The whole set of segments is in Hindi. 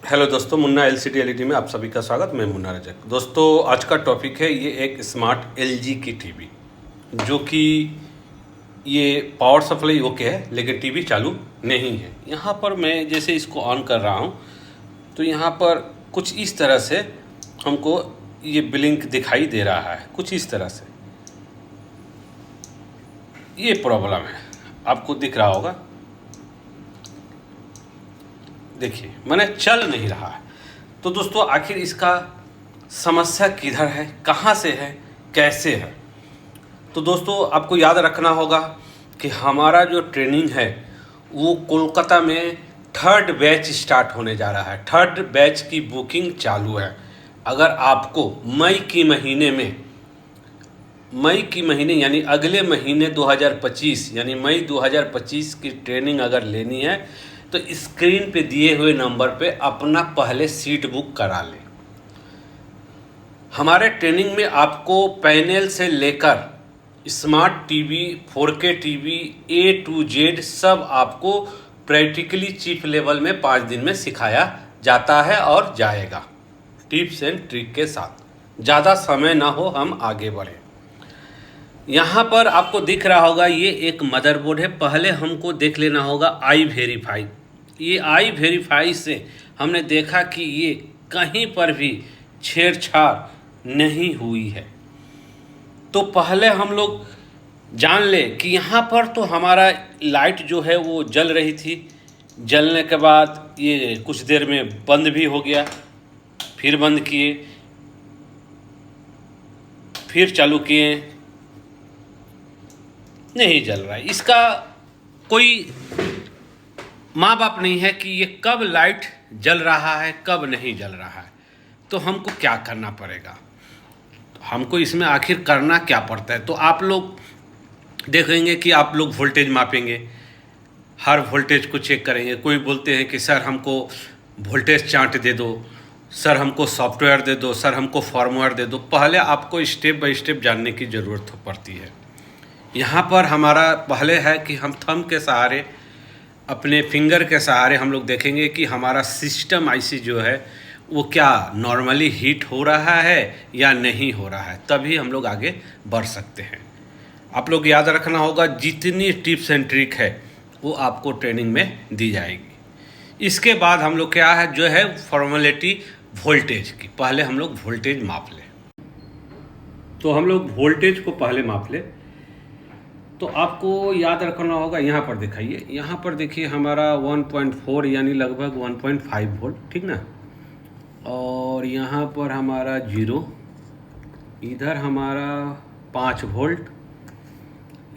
हेलो दोस्तों, मुन्ना एलसीडी एलईडी में आप सभी का स्वागत। मैं मुन्ना रजक। दोस्तों, आज का टॉपिक है ये एक स्मार्ट एलजी की टीवी, जो कि ये पावर सप्लाई ओके है लेकिन टीवी चालू नहीं है। यहाँ पर मैं जैसे इसको ऑन कर रहा हूँ तो यहाँ पर कुछ इस तरह से हमको ये ब्लिंक दिखाई दे रहा है, कुछ इस तरह से। ये प्रॉब्लम है, आपको दिख रहा होगा। देखिए, मैंने चल नहीं रहा है। तो दोस्तों, आखिर इसका समस्या किधर है, कहाँ से है, कैसे है? तो दोस्तों, आपको याद रखना होगा कि हमारा जो ट्रेनिंग है वो कोलकाता में 3rd बैच स्टार्ट होने जा रहा है। 3rd बैच की बुकिंग चालू है। अगर आपको मई के महीने यानी अगले महीने 2025 यानी मई 2025 की ट्रेनिंग अगर लेनी है तो स्क्रीन पे दिए हुए नंबर पे अपना पहले सीट बुक करा लें। हमारे ट्रेनिंग में आपको पैनल से लेकर smart TV, 4K TV, A to Z सब आपको प्रैक्टिकली चीफ लेवल में 5 दिन में सिखाया जाता है और जाएगा, टिप्स एंड ट्रिक के साथ। ज़्यादा समय ना हो, हम आगे बढ़ें। यहाँ पर आपको दिख रहा होगा ये एक मदरबोर्ड है। पहले हमको देख लेना होगा आई वेरीफाई। ये आई वेरीफाई से हमने देखा कि ये कहीं पर भी छेड़छाड़ नहीं हुई है। तो पहले हम लोग जान ले कि यहाँ पर तो हमारा लाइट जो है वो जल रही थी। जलने के बाद ये कुछ देर में बंद भी हो गया, फिर बंद किए, फिर चालू किए, नहीं जल रहा है। इसका कोई माँ बाप नहीं है कि ये कब लाइट जल रहा है, कब नहीं जल रहा है। तो हमको क्या करना पड़ेगा, तो हमको इसमें आखिर करना क्या पड़ता है? तो आप लोग देखेंगे कि आप लोग वोल्टेज मापेंगे, हर वोल्टेज को चेक करेंगे। कोई बोलते हैं कि सर हमको वोल्टेज चार्ट दे दो, सर हमको सॉफ्टवेयर दे दो, सर हमको फॉर्मवेयर दे दो। पहले आपको स्टेप बाय स्टेप जानने की ज़रूरत पड़ती है। यहाँ पर हमारा पहले है कि हम थंब के सहारे, अपने फिंगर के सहारे हम लोग देखेंगे कि हमारा सिस्टम आईसी जो है वो क्या नॉर्मली हीट हो रहा है या नहीं हो रहा है, तभी हम लोग आगे बढ़ सकते हैं। आप लोग याद रखना होगा, जितनी टिप्स एंड ट्रिक है वो आपको ट्रेनिंग में दी जाएगी। इसके बाद हम लोग क्या है जो है फॉर्मेलिटी वोल्टेज की, पहले हम लोग वोल्टेज माप लें। तो हम लोग वोल्टेज को पहले माप लें। तो आपको याद रखना होगा, यहाँ पर दिखाइए, यहाँ पर देखिए हमारा 1.4 यानी लगभग 1.5 वोल्ट, ठीक ना। और यहाँ पर हमारा 0, इधर हमारा 5 वोल्ट,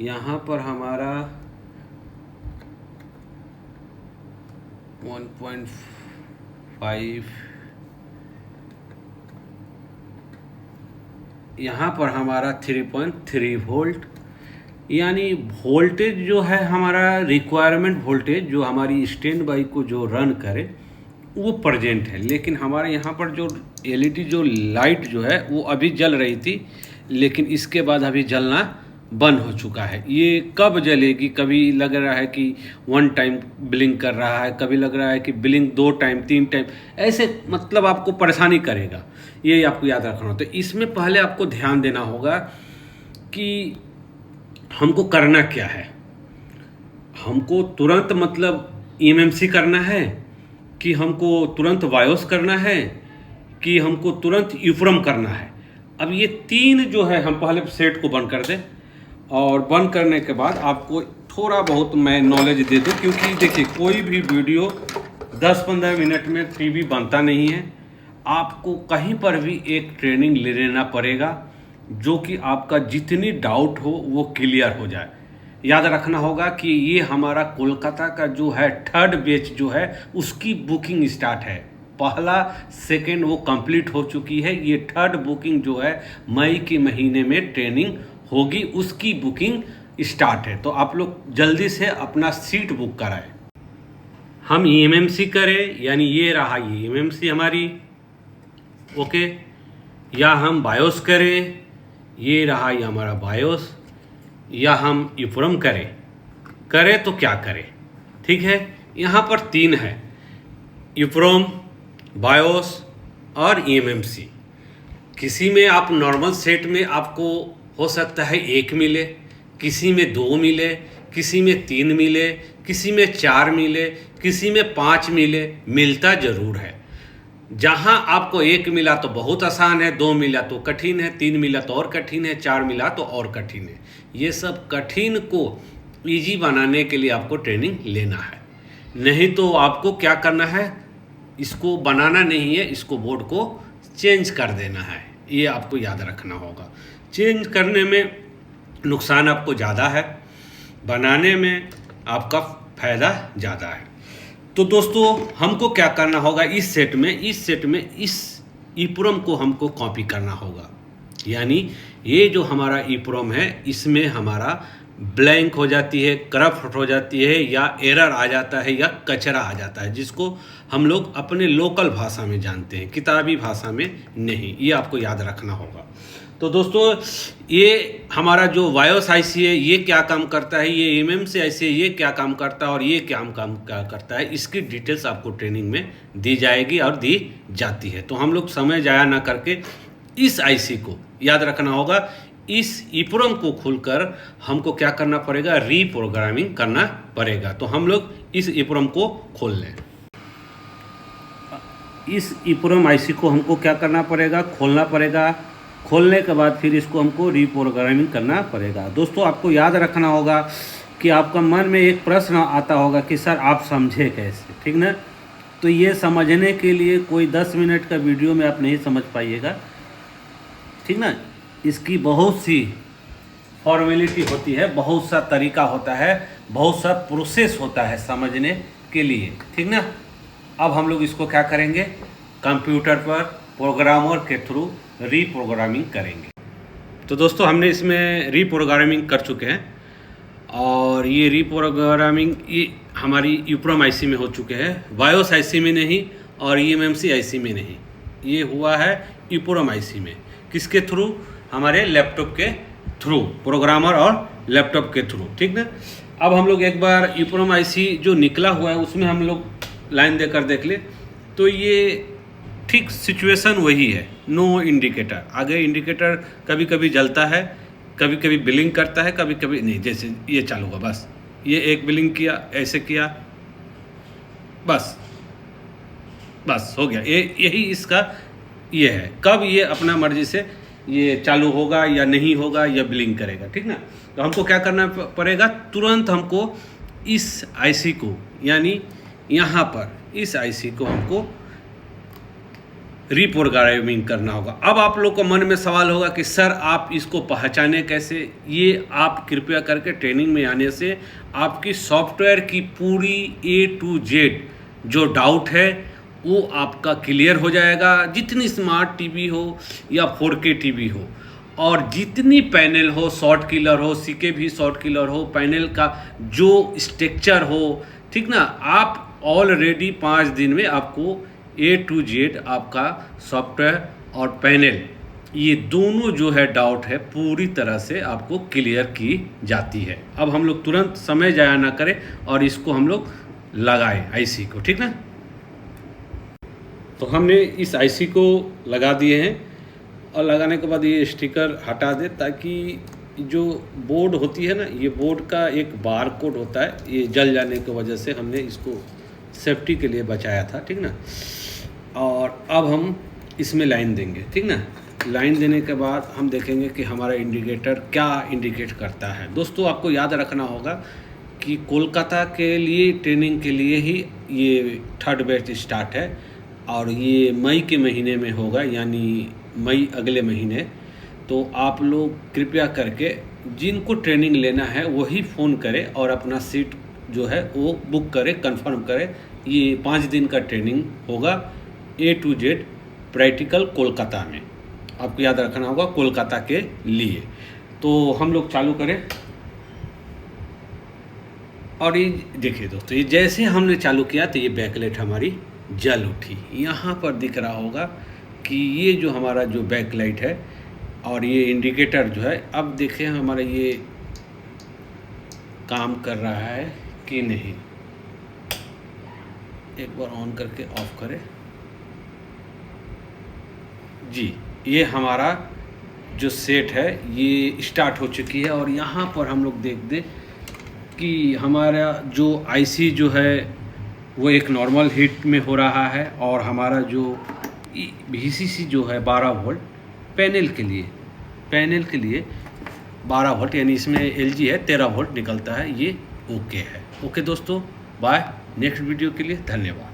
यहाँ पर हमारा 1.5, यहाँ पर हमारा 3.3 वोल्ट। यानी वोल्टेज जो है हमारा रिक्वायरमेंट वोल्टेज जो हमारी स्टैंड बाई को जो रन करे वो प्रेजेंट है। लेकिन हमारे यहाँ पर जो एलईडी जो लाइट जो है वो अभी जल रही थी, लेकिन इसके बाद अभी जलना बंद हो चुका है। ये कब जलेगी? कभी लग रहा है कि 1 टाइम ब्लिंक कर रहा है, कभी लग रहा है कि ब्लिंक 2 टाइम 3 टाइम, ऐसे मतलब आपको परेशानी करेगा। ये आपको याद रखना होता है। इसमें पहले आपको ध्यान देना होगा कि हमको करना क्या है। हमको तुरंत मतलब एमएमसी करना है, कि हमको तुरंत बायोस करना है, कि हमको तुरंत ईप्रोम करना है। अब ये 3 जो है, हम पहले सेट को बंद कर दें, और बंद करने के बाद आपको थोड़ा बहुत मैं नॉलेज दे दूं। क्योंकि देखिए, कोई भी वीडियो 10-15 मिनट में टीवी बनता नहीं है। आपको कहीं पर भी एक ट्रेनिंग ले लेना पड़ेगा जो कि आपका जितनी डाउट हो वो क्लियर हो जाए। याद रखना होगा कि ये हमारा कोलकाता का जो है 3rd बैच जो है उसकी बुकिंग स्टार्ट है। पहला 2nd वो कंप्लीट हो चुकी है। ये 3rd बुकिंग जो है मई के महीने में ट्रेनिंग होगी, उसकी बुकिंग स्टार्ट है। तो आप लोग जल्दी से अपना सीट बुक कराएं। हम एमएमसी करें, यानी ये रहा ये एमएमसी हमारी, ओके, या हम बायोस करें, ये रहा ये हमारा बायोस, या हम ईप्रोम करें तो क्या करें? ठीक है, यहाँ पर 3 है, ईप्रोम, बायोस और ईएमएमसी। किसी में आप नॉर्मल सेट में आपको हो सकता है 1 मिले, किसी में 2 मिले, किसी में 3 मिले, किसी में 4 मिले, किसी में 5 मिले, मिलता ज़रूर है। जहाँ आपको 1 मिला तो बहुत आसान है, 2 मिला तो कठिन है, 3 मिला तो और कठिन है, 4 मिला तो और कठिन है। ये सब कठिन को ईजी बनाने के लिए आपको ट्रेनिंग लेना है। नहीं तो आपको क्या करना है, इसको बनाना नहीं है, इसको बोर्ड को चेंज कर देना है। ये आपको याद रखना होगा। चेंज करने में नुकसान आपको ज़्यादा है, बनाने में आपका फ़ायदा ज़्यादा है। तो दोस्तों हमको क्या करना होगा, इस सेट में इस ईप्रोम को हमको कॉपी करना होगा। यानी ये जो हमारा ईप्रोम है इसमें हमारा ब्लैंक हो जाती है, करप्ट हो जाती है, या एरर आ जाता है, या कचरा आ जाता है, जिसको हम लोग अपने लोकल भाषा में जानते हैं, किताबी भाषा में नहीं। ये आपको याद रखना होगा। तो दोस्तों ये हमारा जो बायोस आईसी है ये क्या काम करता है, ये एमएमसी आईसी है ये क्या काम करता है, और ये क्या करता है, इसकी डिटेल्स आपको ट्रेनिंग में दी जाएगी और दी जाती है। तो हम लोग समय जाया ना करके इस आईसी को याद रखना होगा। इस ईप्रोम को खोलकर हमको क्या करना पड़ेगा, रीप्रोग्रामिंग करना पड़ेगा। तो हम लोग इस ईप्रोम को खोल लें। इस ईप्रोम आईसी को हमको क्या करना पड़ेगा, खोलना पड़ेगा। खोलने के बाद फिर इसको हमको रीप्रोग्रामिंग करना पड़ेगा। दोस्तों आपको याद रखना होगा कि आपका मन में एक प्रश्न आता होगा कि सर आप समझे कैसे, ठीक ना। तो ये समझने के लिए कोई 10 मिनट का वीडियो में आप नहीं समझ पाइएगा, ठीक ना। इसकी बहुत सी फॉर्मेलिटी होती है, बहुत सा तरीका होता है, बहुत सा प्रोसेस होता है समझने के लिए, ठीक ना। अब हम लोग इसको क्या करेंगे, कंप्यूटर पर प्रोग्रामर के थ्रू रीप्रोग्रामिंग करेंगे। तो दोस्तों हमने इसमें रीप्रोग्रामिंग कर चुके हैं, और ये रीप्रोग्रामिंग ये हमारी ईप्रोम आईसी में हो चुके हैं, बायोस आईसी में नहीं और ईएमएमसी आईसी में नहीं। ये हुआ है ईप्रोम आईसी में। किसके थ्रू, हमारे लैपटॉप के थ्रू, प्रोग्रामर और लैपटॉप के थ्रू, ठीक ना। अब हम लोग एक बार ईप्रोम आईसी जो निकला हुआ है उसमें हम लोग लाइन देकर देख ले, तो ये ठीक सिचुएशन वही है, नो इंडिकेटर। आगे इंडिकेटर कभी कभी जलता है, कभी कभी बिलिंग करता है, कभी कभी नहीं। जैसे ये चालू हुआ, बस ये एक बिलिंग किया, ऐसे किया, बस हो गया। यही इसका ये है। कब ये अपना मर्जी से ये चालू होगा या नहीं होगा या बिलिंग करेगा, ठीक ना। तो हमको क्या करना पड़ेगा, तुरंत हमको इस आईसी को, यानी यहाँ पर इस आईसी को हमको रीप्रोग्रामिंग करना होगा। अब आप लोग को मन में सवाल होगा कि सर आप इसको पहचाने कैसे। ये आप कृपया करके ट्रेनिंग में आने से आपकी सॉफ्टवेयर की पूरी A to Z जो डाउट है वो आपका क्लियर हो जाएगा। जितनी स्मार्ट टीवी हो या 4K टीवी हो, और जितनी पैनल हो, शॉर्ट किलर हो, सीके भी शॉर्ट किलर हो, पैनल का जो स्ट्रक्चर हो, ठीक ना, आप ऑलरेडी 5 दिन में आपको A to Z आपका सॉफ्टवेयर और पैनल ये दोनों जो है डाउट है पूरी तरह से आपको क्लियर की जाती है। अब हम लोग तुरंत समय जाया ना करें और इसको हम लोग लगाएं आईसी को, ठीक ना। तो हमने इस आईसी को लगा दिए हैं, और लगाने के बाद ये स्टिकर हटा दे, ताकि जो बोर्ड होती है ना, ये बोर्ड का एक बार कोड होता है, ये जल जाने की वजह से हमने इसको सेफ्टी के लिए बचाया था, ठीक ना। और अब हम इसमें लाइन देंगे, ठीक ना। लाइन देने के बाद हम देखेंगे कि हमारा इंडिकेटर क्या इंडिकेट करता है। दोस्तों आपको याद रखना होगा कि कोलकाता के लिए ट्रेनिंग के लिए ही ये 3rd बैच स्टार्ट है, और ये मई के महीने में होगा, यानी मई अगले महीने। तो आप लोग कृपया करके जिनको ट्रेनिंग लेना है वही फ़ोन करें और अपना सीट जो है वो बुक करें, कंफर्म करें। ये 5 दिन का ट्रेनिंग होगा, A to Z practical Kolkata में। आपको याद रखना होगा कोलकाता के लिए। तो हम लोग चालू करें, और ये देखिए दोस्तों, ये जैसे हमने चालू किया तो ये बैकलाइट हमारी जल उठी। यहाँ पर दिख रहा होगा कि ये जो हमारा जो बैकलाइट है और ये इंडिकेटर जो है, अब देखें हमारा ये काम कर रहा है कि नहीं। एक बार ऑन करके ऑफ करें। जी, ये हमारा जो सेट है ये स्टार्ट हो चुकी है और यहाँ पर हम लोग देख दें कि हमारा जो आईसी जो है वो एक नॉर्मल हीट में हो रहा है और हमारा जो VCC जो है 12 वोल्ट पैनल के लिए 12 वोल्ट, यानी इसमें LG है 13 वोल्ट निकलता है। ये ओके है। ओके दोस्तों, बाय। नेक्स्ट वीडियो के लिए धन्यवाद।